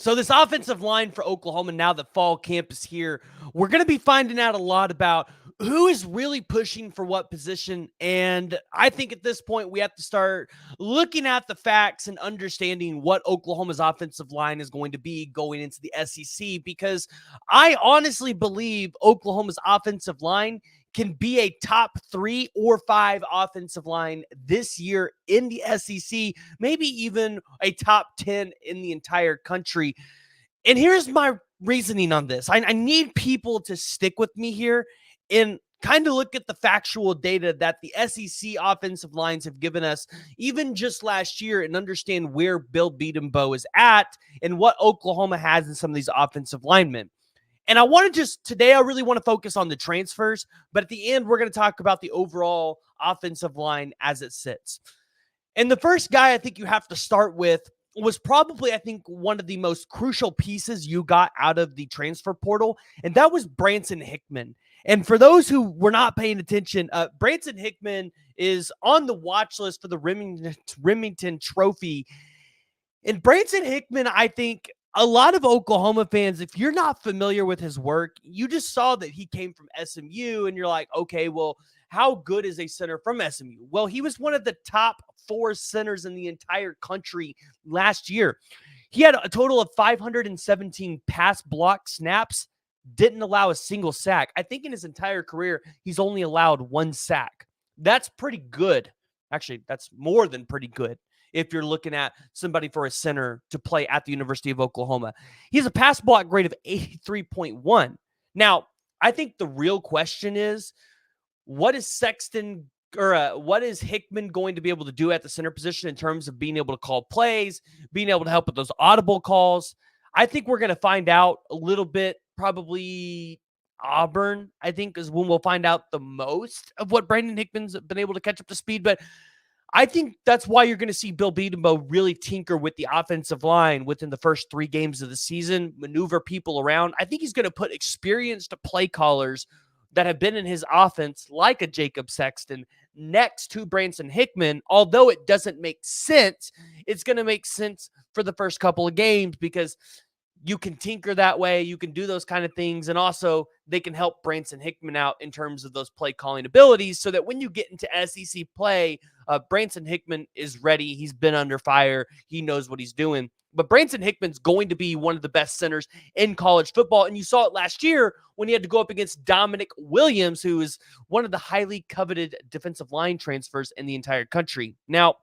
So this offensive line for Oklahoma, now that fall camp is here, we're going to be finding out a lot about who is really pushing for what position. And I think at this point, we have to start looking at the facts and understanding what Oklahoma's offensive line is going to be going into the SEC, because I honestly believe Oklahoma's offensive line can be a top 3 or 5 offensive line this year in the SEC, maybe even a top 10 in the entire country. And here's my reasoning on this. I need people to stick with me here and kind of look at the factual data that the SEC offensive lines have given us, even just last year, and understand where Bill Bedenbaugh is at and what Oklahoma has in some of these offensive linemen. And I want to today, I really want to focus on the transfers, but at the end, we're going to talk about the overall offensive line as it sits. And the first guy I think you have to start with was probably, I think, one of the most crucial pieces you got out of the transfer portal, and that was Branson Hickman. And for those who were not paying attention, Branson Hickman is on the watch list for the Remington Trophy. And Branson Hickman, I think a lot of Oklahoma fans, if you're not familiar with his work, you just saw that he came from SMU and you're like, okay, well, how good is a center from SMU? Well, he was one of the top 4 centers in the entire country last year. He had a total of 517 pass block snaps, didn't allow a single sack. I think in his entire career, he's only allowed 1 sack. That's pretty good. Actually, that's more than pretty good if you're looking at somebody for a center to play at the University of Oklahoma. He has a pass block grade of 83.1. Now, I think the real question is, what is what is Hickman going to be able to do at the center position in terms of being able to call plays, being able to help with those audible calls? I think we're going to find out a little bit, probably Auburn, I think, is when we'll find out the most of what Brandon Hickman's been able to catch up to speed. But I think that's why you're going to see Bill Bedenbaugh really tinker with the offensive line within the first 3 games of the season, maneuver people around. I think he's going to put experienced play callers that have been in his offense, like a Jacob Sexton, next to Branson Hickman. Although it doesn't make sense, it's going to make sense for the first couple of games because you can tinker that way. You can do those kind of things. And also they can help Branson Hickman out in terms of those play calling abilities so that when you get into SEC play, Branson Hickman is ready. He's been under fire. He knows what he's doing. But Branson Hickman's going to be one of the best centers in college football. And you saw it last year when he had to go up against Dominic Williams, who is one of the highly coveted defensive line transfers in the entire country. Now,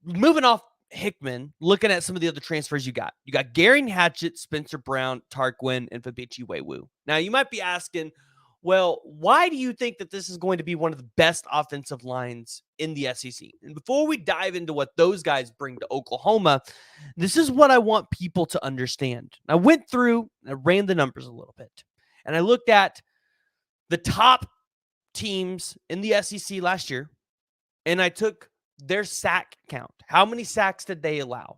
moving off Hickman, looking at some of the other transfers you got Gary Hatchett, Spencer Brown, Tarquin, and Fabichi Wewu. Now, you might be asking, well, why do you think that this is going to be one of the best offensive lines in the SEC? And before we dive into what those guys bring to Oklahoma, this is what I want people to understand. I went through, I ran the numbers a little bit, and I looked at the top teams in the SEC last year, and I took their sack count. How many sacks did they allow?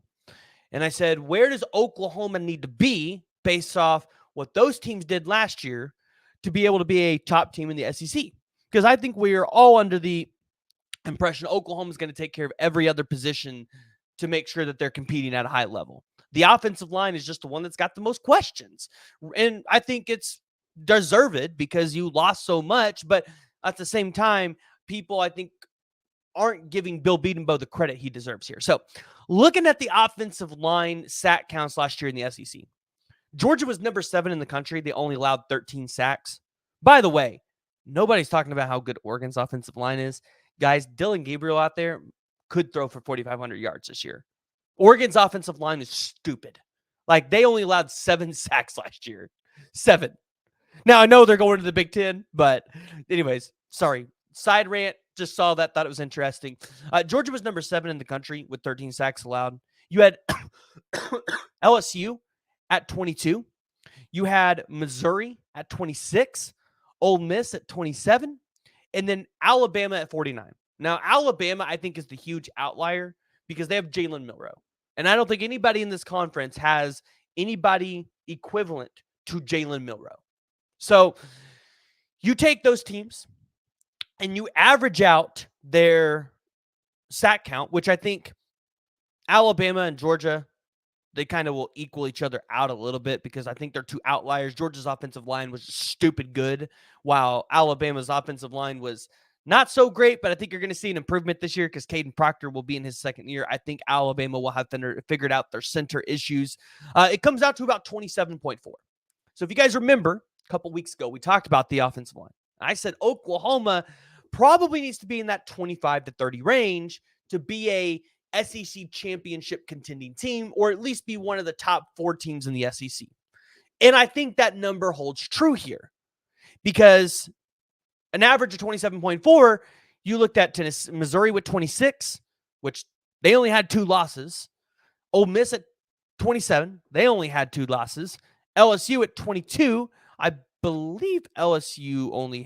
And I said, where does Oklahoma need to be based off what those teams did last year to be able to be a top team in the SEC? Because I think we are all under the impression Oklahoma is going to take care of every other position to make sure that they're competing at a high level. The offensive line is just the one that's got the most questions. And I think it's deserved because you lost so much. But at the same time, people, I think, aren't giving Bill Bedenbaugh the credit he deserves here. So looking at the offensive line sack counts last year in the SEC, Georgia was number 7 in the country. They only allowed 13 sacks. By the way, nobody's talking about how good Oregon's offensive line is. Guys, Dylan Gabriel out there could throw for 4,500 yards this year. Oregon's offensive line is stupid. Like, they only allowed 7 sacks last year. 7. Now, I know they're going to the Big Ten, but anyways, sorry. Side rant. Just saw that, thought it was interesting. Georgia was number 7 in the country with 13 sacks allowed. You had LSU at 22. You had Missouri at 26, Ole Miss at 27, and then Alabama at 49. Now, Alabama, I think, is the huge outlier because they have Jalen Milroe. And I don't think anybody in this conference has anybody equivalent to Jalen Milroe. So you take those teams and you average out their sack count, which I think Alabama and Georgia they kind of will equal each other out a little bit because I think they're two outliers. Georgia's offensive line was stupid good, while Alabama's offensive line was not so great, but I think you're going to see an improvement this year because Caden Proctor will be in his second year. I think Alabama will have figured out their center issues. It comes out to about 27.4. So if you guys remember, a couple weeks ago, we talked about the offensive line. I said Oklahoma probably needs to be in that 25 to 30 range to be a SEC championship contending team, or at least be one of the top 4 teams in the SEC. And I think that number holds true here because an average of 27.4, you looked at Tennessee, Missouri with 26, which they only had 2 losses. Ole Miss at 27, they only had 2 losses. LSU at 22, I believe LSU only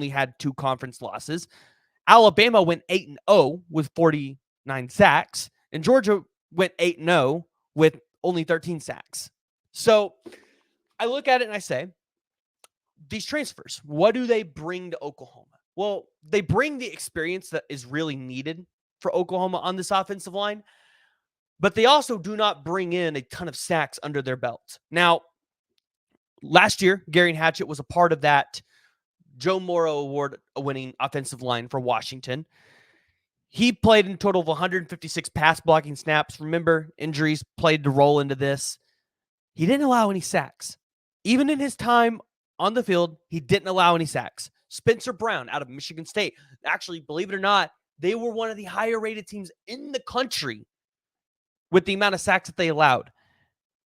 had 2 conference losses. Alabama went 8-0 with 49 sacks, and Georgia went 8-0 with only 13 sacks. So I look at it and I say, these transfers, what do they bring to Oklahoma? Well, they bring the experience that is really needed for Oklahoma on this offensive line, but they also do not bring in a ton of sacks under their belt. Now, last year, Gary Hatchett was a part of that Joe Morrow Award-winning offensive line for Washington. He played in a total of 156 pass blocking snaps. Remember, injuries played the role into this. He didn't allow any sacks. Even in his time on the field, he didn't allow any sacks. Spencer Brown out of Michigan State. Actually, believe it or not, they were one of the higher rated teams in the country with the amount of sacks that they allowed.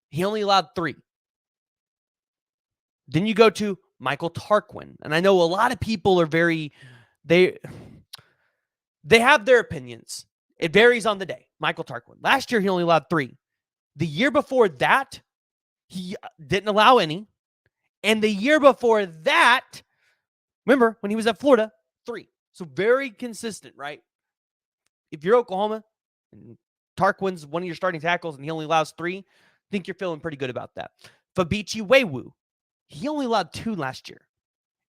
He only allowed 3. Then you go to Michael Tarquin. And I know a lot of people are they have their opinions. It varies on the day. Michael Tarquin. Last year, he only allowed 3. The year before that, he didn't allow any. And the year before that, remember, when he was at Florida, 3. So very consistent, right? If you're Oklahoma and Tarquin's one of your starting tackles and he only allows 3, I think you're feeling pretty good about that. Fabichi Wewu, he only allowed 2 last year.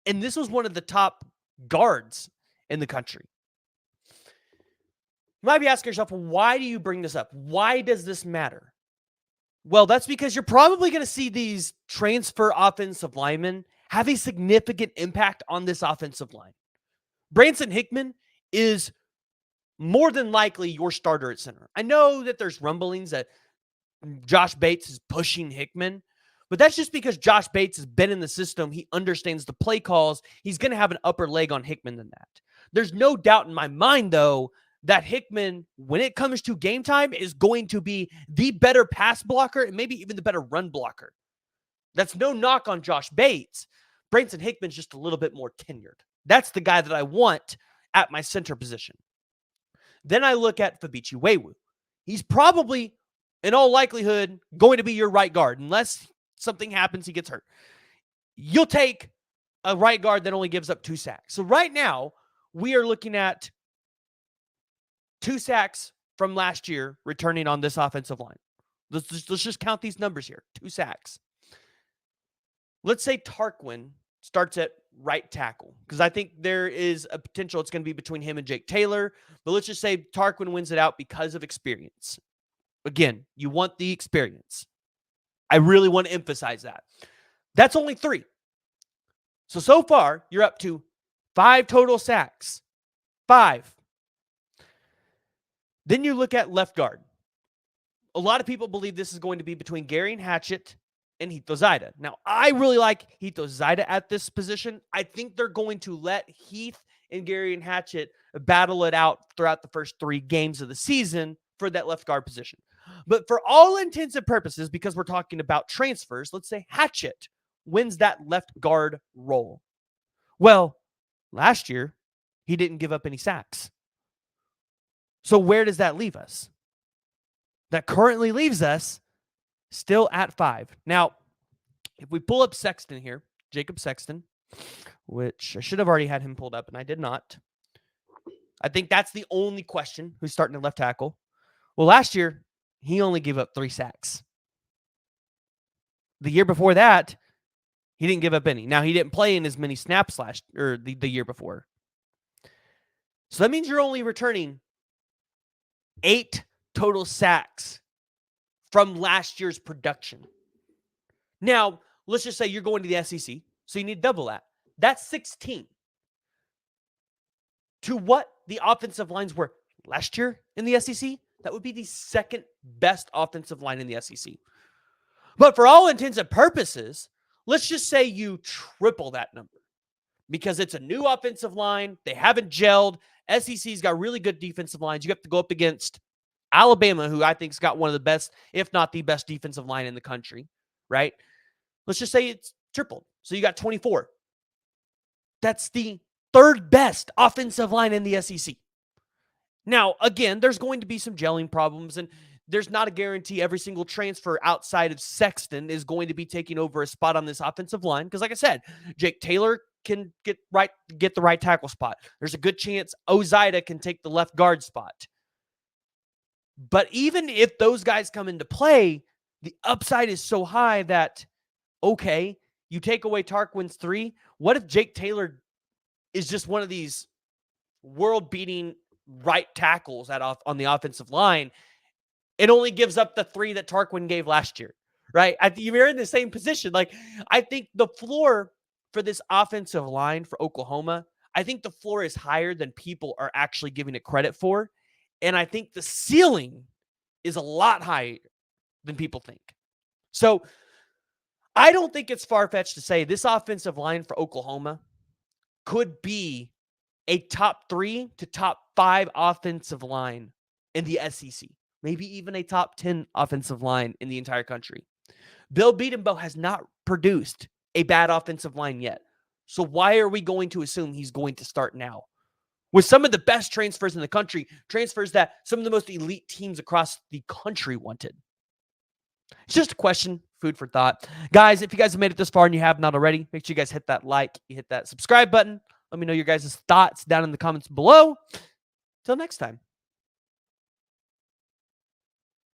And this was one of the top guards in the country. You might be asking yourself, well, why do you bring this up? Why does this matter? Well, that's because you're probably going to see these transfer offensive linemen have a significant impact on this offensive line. Branson Hickman is more than likely your starter at center. I know that there's rumblings that Josh Bates is pushing Hickman, but that's just because Josh Bates has been in the system. He understands the play calls. He's going to have an upper leg on Hickman than that. There's no doubt in my mind, though, that Hickman, when it comes to game time, is going to be the better pass blocker and maybe even the better run blocker. That's no knock on Josh Bates. Branson Hickman's just a little bit more tenured. That's the guy that I want at my center position. Then I look at Fabichi Wewu. He's probably, in all likelihood, going to be your right guard. Unless something happens, he gets hurt. You'll take a right guard that only gives up 2 sacks. So right now, we are looking at 2 sacks from last year returning on this offensive line. Let's just count these numbers here. 2 sacks. Let's say Tarquin starts at right tackle, because I think there is a potential it's going to be between him and Jake Taylor. But let's just say Tarquin wins it out because of experience. Again, you want the experience. I really want to emphasize that. That's only 3. So far, you're up to 5 total sacks. 5. Then you look at left guard. A lot of people believe this is going to be between Gary Hatchett and Hito Zaida. Now, I really like Hito Zaida at this position. I think they're going to let Heath and Gary and Hatchett battle it out throughout the first 3 games of the season for that left guard position. But for all intents and purposes, because we're talking about transfers, let's say Hatchett wins that left guard role. Well, last year, he didn't give up any sacks. So where does that leave us? That currently leaves us still at 5. Now, if we pull up Sexton here, Jacob Sexton, which I should have already had him pulled up, and I did not. I think that's the only question who's starting at left tackle. Well, last year, he only gave up 3 sacks. The year before that, he didn't give up any. Now, he didn't play in as many snaps the year before. So that means you're only returning 8 total sacks from last year's production. Now, let's just say you're going to the SEC, so you need double that. That's 16. To what the offensive lines were last year in the SEC, that would be the second best offensive line in the SEC. But for all intents and purposes, let's just say you triple that number because it's a new offensive line. They haven't gelled. SEC's got really good defensive lines. You have to go up against Alabama, who I think's got one of the best, if not the best defensive line in the country, right? Let's just say it's tripled. So you got 24. That's the third best offensive line in the SEC. Now, again, there's going to be some gelling problems, and there's not a guarantee every single transfer outside of Sexton is going to be taking over a spot on this offensive line. Because like I said, Jake Taylor can get the right tackle spot. There's a good chance Ozida can take the left guard spot. But even if those guys come into play, the upside is so high that, okay, you take away Tarquin's 3. What if Jake Taylor is just one of these world-beating right tackles on the offensive line? It only gives up the 3 that Tarquin gave last year, right? You're in the same position. Like, I think the floor for this offensive line for Oklahoma, I think the floor is higher than people are actually giving it credit for. And I think the ceiling is a lot higher than people think. So I don't think it's far-fetched to say this offensive line for Oklahoma could be a top 3 to top 5 offensive line in the SEC. Maybe even a top 10 offensive line in the entire country. Bill Bedenbaugh has not produced a bad offensive line yet. So why are we going to assume he's going to start now? With some of the best transfers in the country, transfers that some of the most elite teams across the country wanted. It's just a question, food for thought. Guys, if you guys have made it this far and you have not already, make sure you guys hit that like, you hit that subscribe button. Let me know your guys' thoughts down in the comments below. Till next time.